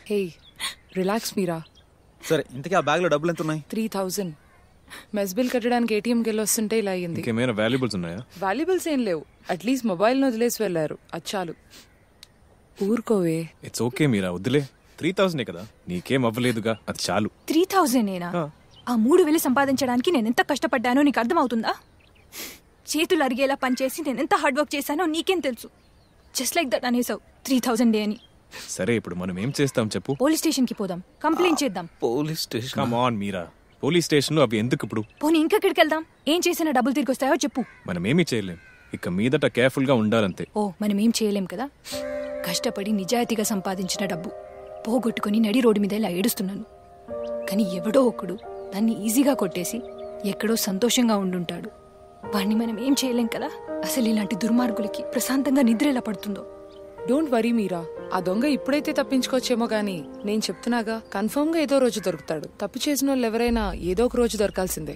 హే relax మీరా. సరే ఇంతకీ ఆ బ్యాగ్ లో డబ్బులు ఎంత ఉన్నాయి? 3000. మెస్ బిల్ కట్టడానికి ఏటీఎంకి వెళ్ళి వస్తుంటే ఇలా అయ్యింది. ఇంకేమైనా వాల్యుబుల్స్ ఉన్నాయా? వాల్యుబుల్స్ ఏం లేవు. అట్లీస్ట్ మొబైల్ని వదిలేసి వెళ్ళారు. అచ్చాలు. ఊరుకోవే. ఇట్స్ ఓకే మీరా, వద్దులే. 3000 కదా, నీకేం అవ్వలేదుగా, అది చాలు. 3000 ఆ 3000 సంపాదించడానికి నేనెంత కష్టపడ్డానో నీకు అర్థమవుతుందా? చేతులు అరిగేలా పనిచేసి నేనెంత హార్డ్ వర్క్ చేశానో నీకేం తెలుసు? జస్ట్ లైక్ దట్ అనేసావు 3000 అని. సరే ఇప్పుడు మనం ఏం చేస్తాం చెప్పు? పోలీస్ స్టేషన్ కి పోదాం, కంప్లైంట్ చేద్దాం. Police station? Come on Meera, police station అవి ఎందుకు ఇప్పుడు? పోనీ ఇంకెక్కడికి వెళ్దాం? ఏం చేసినా డబ్బులు తిరిగి వస్తాయో చెప్పు. మనం ఏమీ చేయలేం, ఇక మీదట కేర్ఫుల్ గా ఉండాలంతే. ఓ మనం ఏం చేయలేం కదా. కష్టపడి నిజాయితీగా సంపాదించిన డబ్బు పోగొట్టుకుని నడి రోడ్డు మీద ఇలా ఏడుస్తున్నాను. కానీ ఎవడో ఒకడు దాన్ని ఈజీగా కొట్టేసి ఎక్కడో సంతోషంగా ఉండుంటాడు. వాడిని మనం ఏం చేయలేం కదా. అసలు ఇలాంటి దుర్మార్గులకి ప్రశాంతంగా నిద్ర ఎలా పడుతుందో. డోంట్ వరీ మీరా, ఆ దొంగ ఇప్పుడైతే తప్పించుకోవచ్చేమో గానీ నేను చెప్తున్నాగా, కన్ఫర్మ్ గా ఏదో రోజు దొరుకుతాడు. తప్పు చేసిన వాళ్ళు ఎవరైనా ఏదో ఒక రోజు దొరకాల్సిందే.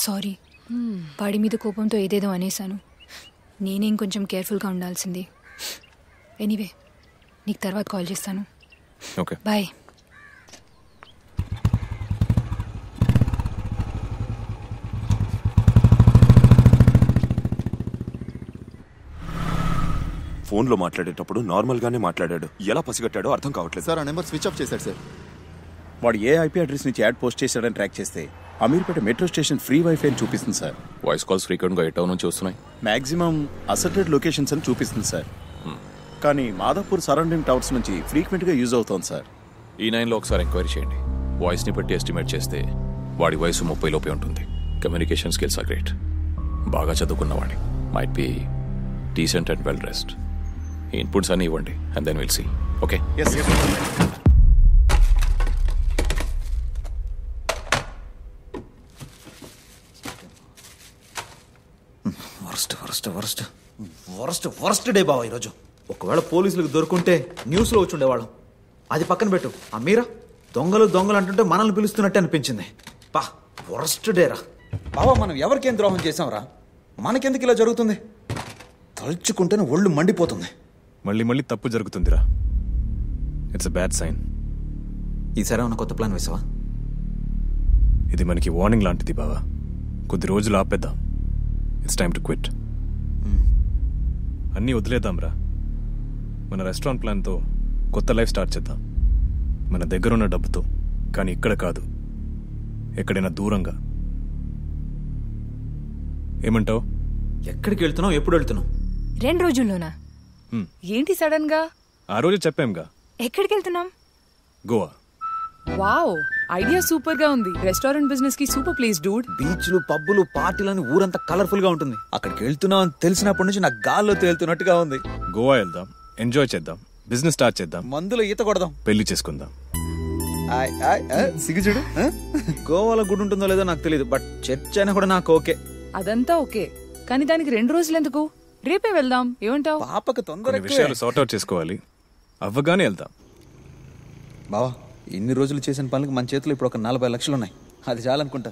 సారీ, వాడి మీద కోపంతో ఏదేదో అనేశాను. నేనేం కొంచెం కేర్ఫుల్గా ఉండాల్సింది. ఎనీవే నీకు తర్వాత కాల్ చేస్తాను. Okay bye. ఫోన్లో మాట్లాడేటప్పుడు నార్మల్గానే మాట్లాడాడు. ఎలా పసిగట్టాడో అర్థం కావట్లేదు సార్. ఆ నెంబర్ స్విచ్ ఆఫ్ చేశాడు సార్. వాడు ఏ ఐపీ అడ్రస్ నుంచి యాడ్ పోస్ట్ చేశాడని ట్రాక్ చేస్తే Ameerpet metro station free wifi అని చూపిస్తుంది సార్. వాయిస్ కాల్స్ ఫ్రీక్వెంట్గా ఏ టౌన్ నుంచి వస్తున్నాయి? మాక్సిమం అసర్టెడ్ లొకేషన్స్ అని చూపిస్తుంది సార్. కానీ మాదాపూర్ సరౌండింగ్ టవర్స్ నుంచి ఫ్రీక్వెంట్గా యూజ్ అవుతోంది సార్. ఈ 9లో ఒకసారి ఎంక్వైరీ చేయండి. వాయిస్ని బట్టి ఎస్టిమేట్ చేస్తే వాడి వయసు 30 లోపే ఉంటుంది. Communication skills are great. బాగా చదువుకున్నవాడి. Might be decent and well dressed. ఈ ఇన్పుట్స్ అన్నీ ఇవ్వండి and then will see. Okay? Worst day బావా ఈరోజు. ఒకవేళ పోలీసులకు దొరుకుంటే న్యూస్లో వచ్చి ఉండేవాళ్ళం. అది పక్కన పెట్టు. ఆ మీరా దొంగలు దొంగలు అంటుంటే మనల్ని పిలుస్తున్నట్టే అనిపించింది. పా వర్స్ట్ డే రా బావా. మనం ఎవరికేం ద్రోహం చేసాంరా? మనకెందుకు ఇలా జరుగుతుంది? తలుచుకుంటేనే ఒళ్ళు మండిపోతుంది. మళ్ళీ మళ్ళీ తప్పు జరుగుతుందిరా. It's a bad sign. ఈసారి ఏమన్నా కొత్త ప్లాన్ వేసావా? ఇది మనకి వార్నింగ్ లాంటిది బావా. కొద్ది రోజులు ఆపేద్దాం. It's time to quit. అన్నీ వదిలేద్దాం రా. మన రెస్టారెంట్ ప్లాన్తో కొత్త లైఫ్ స్టార్ట్ చేద్దాం. మన దగ్గరున్న డబ్బుతో. కానీ ఇక్కడ కాదు, ఎక్కడైనా దూరంగా. ఏమంటావు? ఎక్కడికి వెళ్తున్నావు? ఎప్పుడు వెళ్తున్నావు? 2 రోజుల్లోనా? ఏంటి సడన్ గా? ఆ రోజు చెప్పాంగా. ఎక్కడికి వెళ్తున్నాం? గోవా. వావ్, ఐడియా సూపర్ గా ఉంది. రెస్టారెంట్ బిజినెస్ కి సూపర్ ప్లేస్ డూడ్. బీచ్లు, పబ్బులు, పార్టీలని ఊరంతా కలర్ఫుల్ గా ఉంటుంది. అక్కడికి వెళ్తున్నావు అని తెలిసినప్పటి నుంచి నాకు గాల్లో తేలుతున్నట్టుగా ఉంది. గోవా వెళ్దాం, ఎంజాయ్ చేద్దాం, బిజినెస్ స్టార్ట్ చేద్దాం, మందులో ఈత కొడదాం, పెళ్లి చేసుకుందాం. సిగ్గుచుడు. గోవాలో గుడి ఉంటుందో లేదో నాకు తెలియదు, బట్ చర్చ్ అయినా కూడా నాకు ఓకే. అదంతా ఓకే, కానీ దానికి 2 రోజులు ఎందుకు? రేపే వెళ్దాం. ఏమంటావు? పాపకు తొందర విషయాలు సార్ట్ అవుట్ చేసుకోవాలి. అవ్వగానే వెళ్దాం. బావా, ఇన్ని రోజులు చేసిన పనులకు మన చేతిలో ఇప్పుడు ఒక 40 లక్షలు ఉన్నాయి. అది చాలనుకుంటా.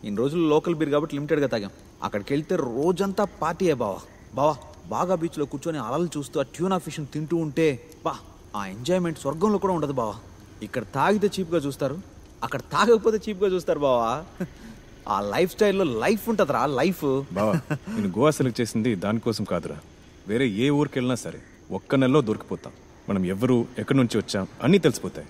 ఇన్ని రోజులు లోకల్ బీర్ కాబట్టి లిమిటెడ్గా తాగాం. అక్కడికి వెళ్తే రోజంతా పార్టీయే బావా. బావా, బాగా బీచ్లో కూర్చొని అలలు చూస్తూ ఆ ట్యూనా ఫిష్ని తింటూ ఉంటే బా, ఆ ఎంజాయ్మెంట్ స్వర్గంలో కూడా ఉండదు బావా. ఇక్కడ తాగితే చీప్గా చూస్తారు, అక్కడ తాగకపోతే చీప్గా చూస్తారు బావా. ఆ లైఫ్ స్టైల్లో లైఫ్ ఉంటుందిరా, లైఫ్. బావా, నేను గోవా సెలెక్ట్ చేసింది దానికోసం కాదురా. వేరే ఏ ఊరికి వెళ్ళినా సరే ఒక్క నెలలో దొరికిపోతాం. మనం ఎవరు, ఎక్కడి నుంచి వచ్చాం అన్నీ తెలిసిపోతాయి.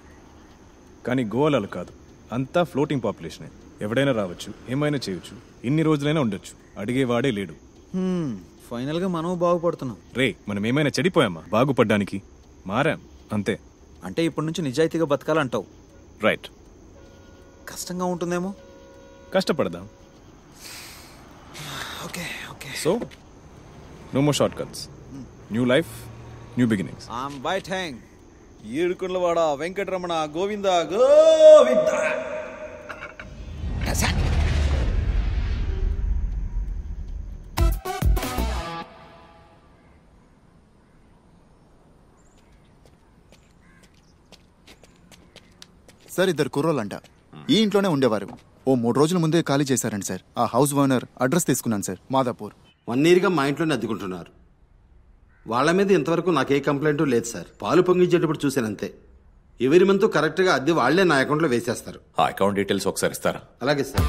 కానీ గోవాలో అలా కాదు. అంతా ఫ్లోటింగ్ పాపులేషనే. ఎవడైనా రావచ్చు, ఏమైనా చేయొచ్చు, ఇన్ని రోజులైనా ఉండొచ్చు. అడిగేవాడే లేడు. ఫైనల్గా మనం బాగుపడుతున్నాం. రే, మనం ఏమైనా చెడిపోయామా? బాగుపడ్డానికి మారాం అంతే. అంటే ఇప్పటి నుంచి నిజాయితీగా బతకాలంటావు? రైట్. కష్టంగా ఉంటుందేమో. కష్టపడదాం. Okay okay. So no more short cuts. New life, new beginnings. Bye thank ఏడుకుండ్లవాడ వెంకటరమణ గోవింద గోవింద. సార్, 2 కుర్రోళ్ళంట. ఈ ఇంట్లోనే ఉండేవారు. ఓ 3 రోజుల ముందే ఖాళీ చేశారండి సార్. ఆ హౌస్ ఓనర్ అడ్రస్ తీసుకున్నాను సార్. మాదాపూర్. 1 ఇయర్గా మా ఇంట్లోనే అద్దెకుంటున్నారు. వాళ్ళ మీద ఇంతవరకు నాకే కంప్లైంట్ లేదు సార్. పాలు పొంగించేటప్పుడు చూశానంతే. ఎవరి మంత్ కరెక్ట్గా అద్దె వాళ్లే నా అకౌంట్లో వేసేస్తారు. ఆ అకౌంట్ డీటెయిల్స్ ఒకసారి ఇస్తారా? అలాగే sir.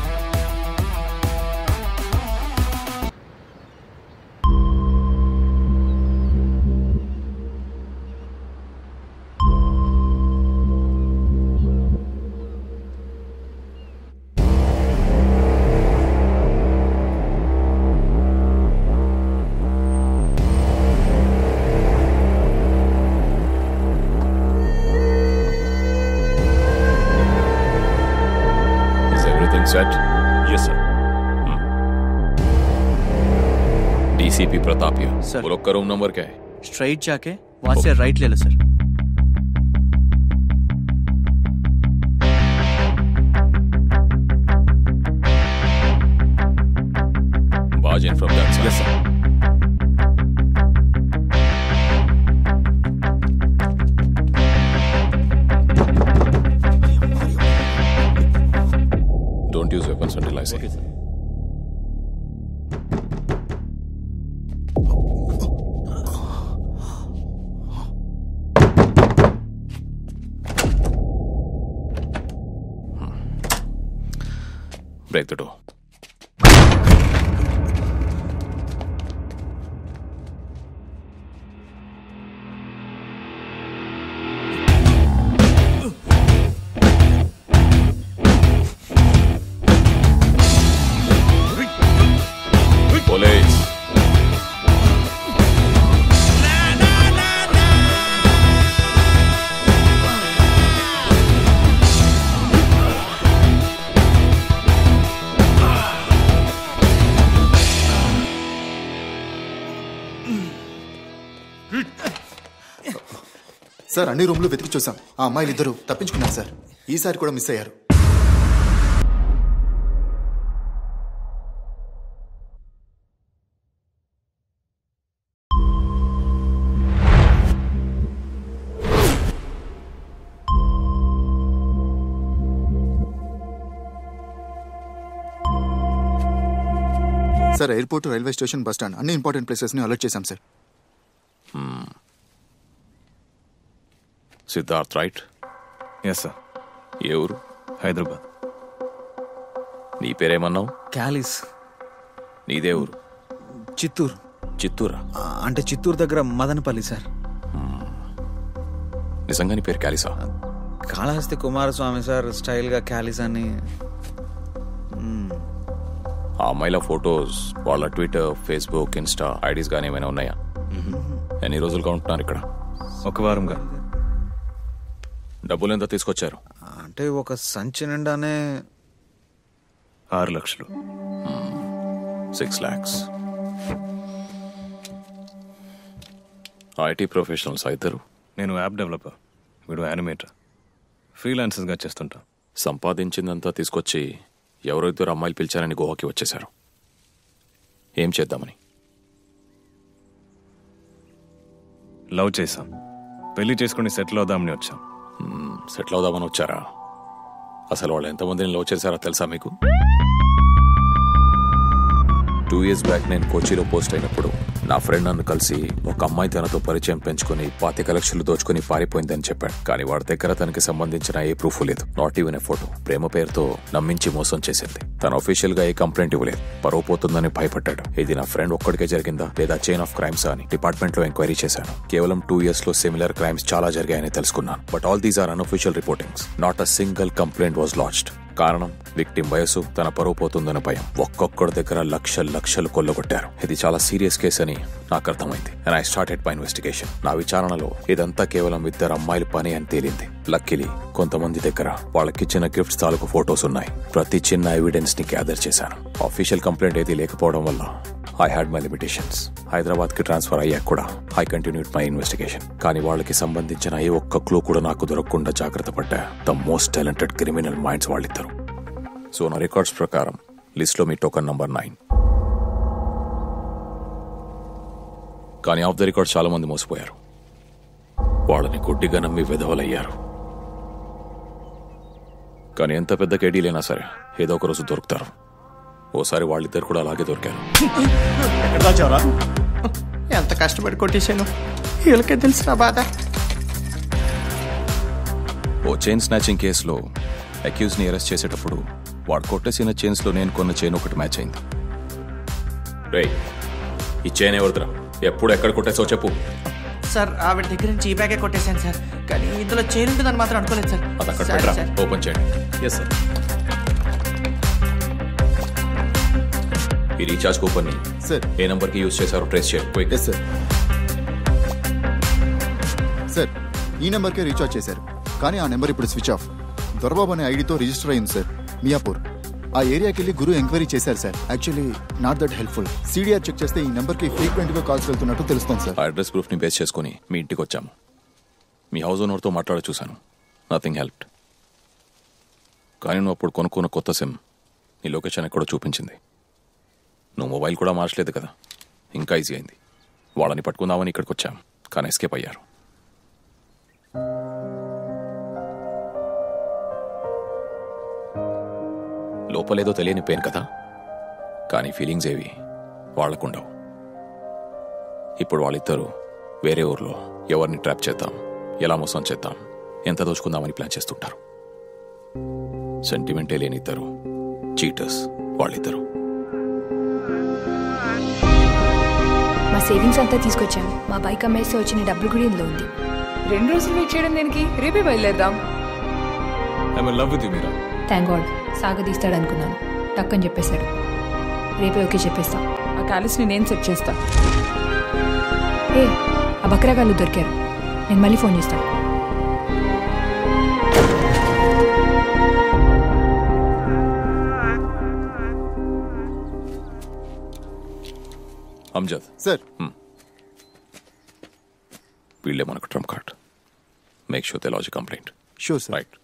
Set? Yes, sir. DCP Pratap here. Sir. वो लोग का रूम नंबर क्या है? स्ट्राइट जाके वहां से राइट ले लो sir. Barge in from that side. Yes, sir. Don't use weapons until I say. Okay, sir. Break the door. Police. Sir అన్ని రూమ్లు వెతికి చూసాం. ఆ అమ్మాయిలు ఇద్దరు తప్పించుకున్నారు సార్. ఈసారి కూడా మిస్ అయ్యారు. Sir airport, railway station, bus stand అన్ని ఇంపార్టెంట్ ప్లేసెస్ ని అలర్ట్ చేశాం sir. Siddharth right? Yes sir. ఏ ఊరు? హైదరాబాద్. నీ పేరేమన్నావు? క్యాలిస్. నీదే ఊరు? చిత్తూరు. చిత్తూరా? అంటే చిత్తూరు దగ్గర మదనపల్లి సార్. నిజంగా నీ పేరు క్యాలిసా? కాళహస్తి కుమారస్వామి సార్ స్టైల్గా క్యాలిస్ అని. ఆ అమ్మాయిల ఫొటోస్, వాళ్ళ ట్విట్టర్, ఫేస్బుక్, ఇన్స్టా ఐడీస్ కానీ ఏమైనా ఉన్నాయా? ఎన్ని రోజులుగా ఉంటున్నారు ఇక్కడ? ఒక వారంగా. డబ్బులు ఎంత తీసుకొచ్చారు? అంటే ఒక సంచి నిండానే 6 లక్షలు. 6 lakhs. ఐటీ ప్రొఫెషనల్స్ ఇద్దరు. నేను యాప్ డెవలపర్, వీడు యానిమేటర్. ఫ్రీలాన్సర్స్గా చేస్తుంటా. సంపాదించిందంతా తీసుకొచ్చి ఎవరో ఇద్దరు అమ్మాయిలు పిలిచారని గోవాకి వచ్చేశారు. ఏం చేద్దామని? లవ్ చేశాం, పెళ్లి చేసుకుని సెటిల్ అవుదామని వచ్చాం. సెటిల్ అవుదామని వచ్చారా? అసలు వాళ్ళు ఎంతమందిని లవ్ చేశారో తెలుసా మీకు? 2 years బ్యాక్ నేను కోచిలో పోస్ట్ అయినప్పుడు నా ఫ్రెండ్ నన్ను కలిసి ఒక అమ్మాయి తనతో పరిచయం పెంచుకుని 25 లక్షలు దోచుకుని పారిపోయిందని చెప్పాడు. కానీ వాడి దగ్గర తనకి సంబంధించిన ఏ ప్రూఫ్ లేదు, నాట్ ఈవెన్ ఏ ఫోటో. ప్రేమ పేరుతో నమ్మించి మోసం చేసింది. తను అఫీషియల్ గా ఏ కంప్లైంట్ ఇవ్వలేదు, పరువు పోతుందని భయపడ్డాడు. ఇది నా ఫ్రెండ్ ఒక్కడికే జరిగిందా లేదా చైన్ ఆఫ్ క్రైమ్స్ అని డిపార్ట్మెంట్ లో ఎంక్వైరీ చేశాను. కేవలం 2 years లో సిమిలర్ క్రైమ్స్ చాలా జరిగాయని తెలుసుకున్నాను. But all these are unofficial reportings. Not a single complaint was lodged. కారణం విక్టిమ్ వయసు, తన పరువు పోతుందన్న భయం. ఒక్కొక్కడి దగ్గర లక్షలు కొల్లగొట్టారు. ఇది చాలా సీరియస్ కేసు అని నాకు అర్థమైంది. And I started my investigation. నా విచారణలో ఇదంతా కేవలం 2 అమ్మాయిల పని అని తేలింది. లక్కీలీ కొంతమంది దగ్గర వాళ్ళకిచ్చిన గిఫ్ట్స్ తాలూకు ఫొటోస్ ఉన్నాయి. ప్రతి చిన్న ఎవిడెన్స్ ని గ్యాదర్ చేశాను. ఆఫీషియల్ కంప్లైంట్ ఏది లేకపోవడం వల్ల I had my limitations. Hyderabad కి ట్రాన్స్ఫర్ అయ్యాక కూడా ఐ కంటిన్యూడ్ మై ఇన్వెస్టిగేషన్. కానీ వాళ్ళకి సంబంధించిన ఏ ఒక్క క్లూ కూడా నాకు దొరకకుండా జాగ్రత్త పడ్డా. The most talented criminal minds వాళ్ళిద్దరు. సో నా రికార్డ్స్ ప్రకారం లిస్ట్ లో మీ టోకన్ నంబర్ 9. కానీ ఆఫ్ ద రికార్డ్స్ చాలా మంది మోసపోయారు. వాళ్ళని గుడ్డిగా నమ్మి విధవలయ్యారు. కానీ ఎంత పెద్ద కేడీలైనా సరే ఏదో ఒక రోజు దొరుకుతారు. ఓసారి వాళ్ళిద్దరు కూడా అలాగే దొరికారు. ఎంత కష్టపడి కొట్టేశాను, వీళ్ళకే తెలుసు బాధ. ఓ చైన్ స్నాచింగ్ కేసులో అక్యూజ్ని అరెస్ట్ చేసేటప్పుడు వాడు కొట్టేసిన చైన్స్లో నేను కొన్న చైన్ ఒకటి మ్యాచ్ అయింది. రేయ్, ఈ చైన్ ఎవరిదిరా? ఎప్పుడు ఎక్కడ కొట్టేసావు చెప్పు. సార్ ఆవిడ దగ్గర నుంచి ఈ బ్యాగే కొట్టేశాను సార్, కానీ ఇందులో చైన్ ఉంటుందని మాత్రం అనుకోలేదు సార్. అది అక్కడ పెట్టరా, ఓపెన్ చేయండి. Yes sir. ఈ రీఛార్జ్ కూపన్ని సార్ ఏ నంబర్కి యూజ్ చేశారో ట్రేస్ చేయండి. Yes sir. సార్ ఈ నెంబర్కే రీఛార్జ్ చేశారు, కానీ ఆ నెంబర్ ఇప్పుడు స్విచ్ ఆఫ్. దొరబాబు అనే ఐడితో రిజిస్టర్ అయింది సార్, మియాపూర్. ఆ ఏరియాకి వెళ్ళి గురు ఎంక్వైరీ చేశారు sir. Actually not that helpful. CDR check చేస్తే ఈ నెంబర్కి ఫ్రీక్వెంట్గా కాల్స్ వెళ్తున్నట్టు తెలుస్తుంది సార్. ఆ అడ్రస్ ప్రూఫ్ని బేస్ చేసుకుని మీ ఇంటికి వచ్చాము. మీ హౌస్ ఓనర్తో మాట్లాడ చూశాను, నథింగ్ హెల్ప్డ్. కానీ నువ్వు అప్పుడు కొనుక్కున్న కొత్త సిమ్ నీ లొకేషన్ ఎక్కడో చూపించింది. నువ్వు మొబైల్ కూడా మార్చలేదు కదా, ఇంకా ఈజీ అయింది. వాళ్ళని పట్టుకుందామని ఇక్కడికి వచ్చాం, కానీ ఎస్కేప్ అయ్యారు. లోపలేదో తెలియని పెయిన్ కదా, కానీ ఫీలింగ్స్ ఏవి వాళ్ళకుండవు. ఇప్పుడు వాళ్ళిద్దరూ వేరే ఊర్లో ఎవరిని ట్రాప్ చేద్దాం, ఎలా మోసం చేద్దాం, ఎంత దోచుకుందామని ప్లాన్ చేస్తుంటారు. సెంటిమెంటే లేని ఇద్దరు చీటర్స్ వాళ్ళిద్దరు. మా సేవింగ్స్ అంతా తీసుకొచ్చాను. మా బైక్ అమ్మేస్తే వచ్చిన డబ్బులు కూడా ఇందులో ఉంది. 2 రోజులు వెయిట్ చేయడం దేనికి? రేపే బయలుదేరదాం. I'm in love with you Meera. Thank God, సాగదీస్తాడు అనుకున్నాను, టక్కని చెప్పేశాడు. రేపే ఓకే చెప్పేస్తా. ఆ క్యాలిస్ని నేను సెట్ చేస్తా. ఏ ఆ బక్రాగాళ్ళు దొరికారు, నేను మళ్ళీ ఫోన్ చేస్తాను. అమ్జద్ సార్ వీళ్ళే మనకు trump card. Make sure they lodge complaint. Sure sir. Right.